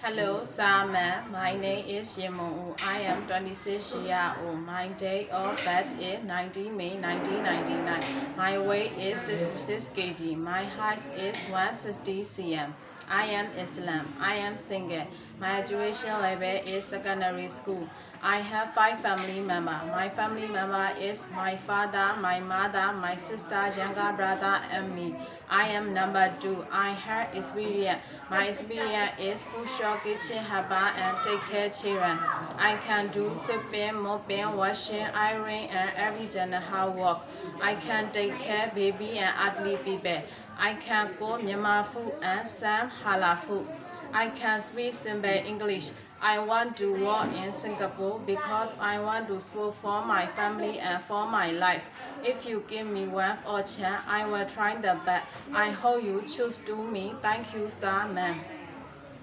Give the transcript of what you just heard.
Hello, sir, ma'am. My name is Yemong. I am 26 years old. My date of birth is 19 May 1999. My weight is 66 kg. My height is 160 cm. I am Islam. I am single. My education level is secondary school. I have 5 family members. My family member is my father, my mother, my sister, younger brother, and me. I am number 2. I have experience. My experience is push up kitchen helper and take care children. I can do sweeping, mopping, washing, ironing, and every general housework. I can take care baby and elderly people. I can cook Myanmar food and some halal food. I can speak simple English. I want to work in Singapore because I want to support for my family and for my life. If you give me one or chance, I will try the best. I hope you choose to me. Thank you, sir, ma'am.